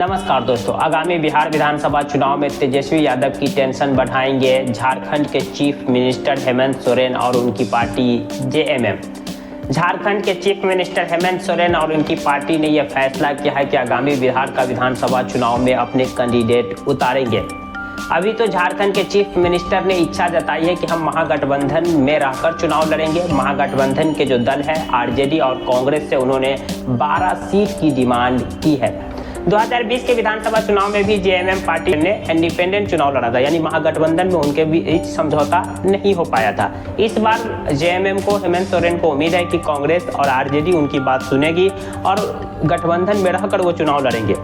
नमस्कार दोस्तों, आगामी बिहार विधानसभा चुनाव में तेजस्वी यादव की टेंशन बढ़ाएंगे झारखंड के चीफ मिनिस्टर हेमंत सोरेन और उनकी पार्टी जेएमएम। झारखंड के चीफ मिनिस्टर हेमंत सोरेन और उनकी पार्टी ने यह फैसला किया है कि आगामी बिहार का विधानसभा चुनाव में अपने कैंडिडेट उतारेंगे। अभी तो झारखंड के चीफ मिनिस्टर ने इच्छा जताई है कि हम महागठबंधन में रहकर चुनाव लड़ेंगे। महागठबंधन के जो दल है आरजेडी और कांग्रेस से उन्होंने 12 सीट की डिमांड की है। 2020 के विधानसभा चुनाव में भी जेएमएम पार्टी ने इंडिपेंडेंट चुनाव लड़ा था, यानी महागठबंधन में उनके बीच समझौता नहीं हो पाया था। इस बार जेएमएम को, हेमंत सोरेन को उम्मीद है कि कांग्रेस और आरजेडी उनकी बात सुनेगी और गठबंधन में रहकर वो चुनाव लड़ेंगे।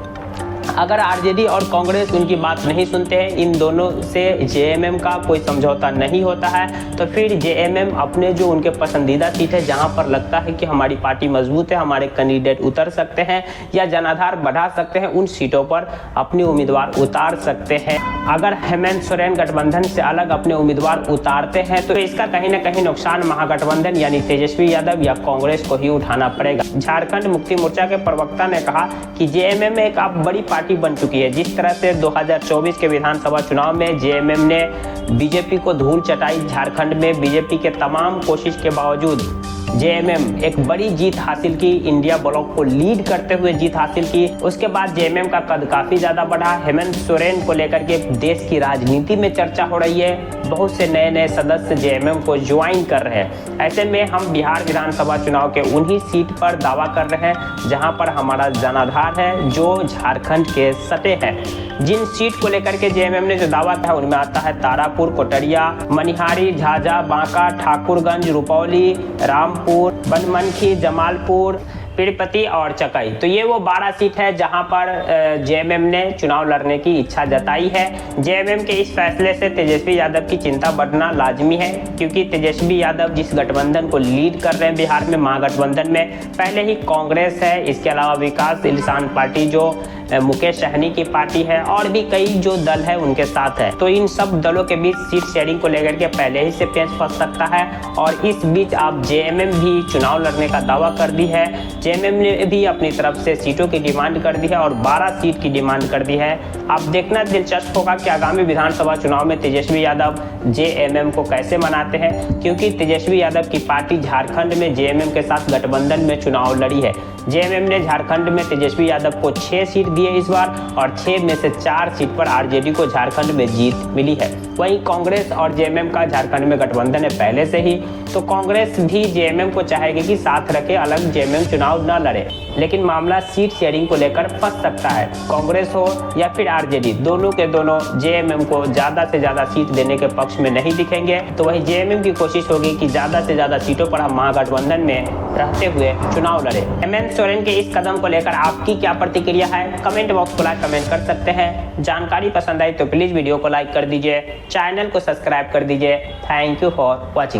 अगर आरजेडी और कांग्रेस उनकी बात नहीं सुनते हैं, इन दोनों से जेएमएम का कोई समझौता नहीं होता है, तो फिर जेएमएम अपने जो उनके पसंदीदा सीट है, जहां पर लगता है कि हमारी पार्टी मजबूत है, हमारे कैंडिडेट उतर सकते हैं या जनाधार बढ़ा सकते हैं, उन सीटों पर अपने उम्मीदवार उतार सकते हैं। अगर हेमंत सोरेन गठबंधन से अलग अपने उम्मीदवार उतारते हैं तो इसका कहीं ना कहीं नुकसान महागठबंधन यानी तेजस्वी यादव या कांग्रेस को ही उठाना पड़ेगा। झारखंड मुक्ति मोर्चा के प्रवक्ता ने कहा कि जेएमएम एक अब बड़ी पार्टी बन चुकी है। जिस तरह से 2024 के विधानसभा चुनाव में जेएमएम ने बीजेपी को धूल चटाई, झारखंड में बीजेपी के तमाम कोशिश के बावजूद जेएमएम एक बड़ी जीत हासिल की, इंडिया ब्लॉक को लीड करते हुए जीत हासिल की। उसके बाद जेएमएम का कद काफी ज्यादा बढ़ा। हेमंत सोरेन को लेकर के देश की राजनीति में चर्चा हो रही है। बहुत से नए नए सदस्य जेएमएम को ज्वाइन कर रहे हैं। ऐसे में हम बिहार विधानसभा चुनाव के उन्हीं सीट पर दावा कर रहे हैं जहां पर हमारा जनाधार है, जो झारखंड के सटे हैं। जिन सीट को लेकर के जेएमएम ने जो दावा किया उनमें आता है तारापुर, कोटरिया, मनिहारी, झाझा, बांका, ठाकुरगंज, रुपौली, रामपुर, बनमनखी, जमालपुर, पीरपति और चकाई। तो ये वो 12 सीट है जहां पर जेएमएम ने चुनाव लड़ने की इच्छा जताई है। जेएमएम के इस फैसले से तेजस्वी यादव की चिंता बढ़ना लाजमी है, क्योंकि तेजस्वी यादव जिस गठबंधन को लीड कर रहे हैं बिहार में, महागठबंधन में पहले ही कांग्रेस है, इसके अलावा विकास इंसान पार्टी जो मुकेश सहनी की पार्टी है, और भी कई जो दल है उनके साथ है। तो इन सब दलों के बीच सीट शेयरिंग को लेकर के पहले ही से पेच फंस सकता है। और इस बीच आप जेएमएम भी चुनाव लड़ने का दावा कर दी है। जेएमएम ने भी अपनी तरफ से सीटों की डिमांड कर दी है और 12 सीट की डिमांड कर दी है। अब देखना दिलचस्प होगा कि आगामी विधानसभा चुनाव में तेजस्वी यादव जेएमएम को कैसे मनाते हैं, क्योंकि तेजस्वी यादव की पार्टी झारखंड में जेएमएम के साथ गठबंधन में चुनाव लड़ी है। जेएमएम ने झारखंड में तेजस्वी यादव को 6 सीट दी है इस बार, और 6 में से 4 सीट पर आरजेडी को झारखंड में जीत मिली है। वहीं कांग्रेस और जेएमएम का झारखंड में गठबंधन है पहले से ही, तो कांग्रेस भी जेएमएम को चाहेगी कि साथ रखे, अलग जेएमएम चुनाव न लड़े। लेकिन मामला सीट शेयरिंग को लेकर फंस सकता है। कांग्रेस हो या फिर आरजेडी, दोनों के दोनों जेएमएम को ज्यादा से ज्यादा सीट देने के पक्ष में नहीं दिखेंगे। तो वही जेएमएम की कोशिश होगी कि ज्यादा से ज्यादा सीटों पर हम महागठबंधन में रहते हुए चुनाव लड़े। हेमंत सोरेन के इस कदम को लेकर आपकी क्या प्रतिक्रिया है, कमेंट बॉक्स को लाइक कमेंट कर सकते हैं। जानकारी पसंद आई तो प्लीज वीडियो को लाइक कर दीजिए, चैनल को सब्सक्राइब कर दीजिए। Thank you for watching.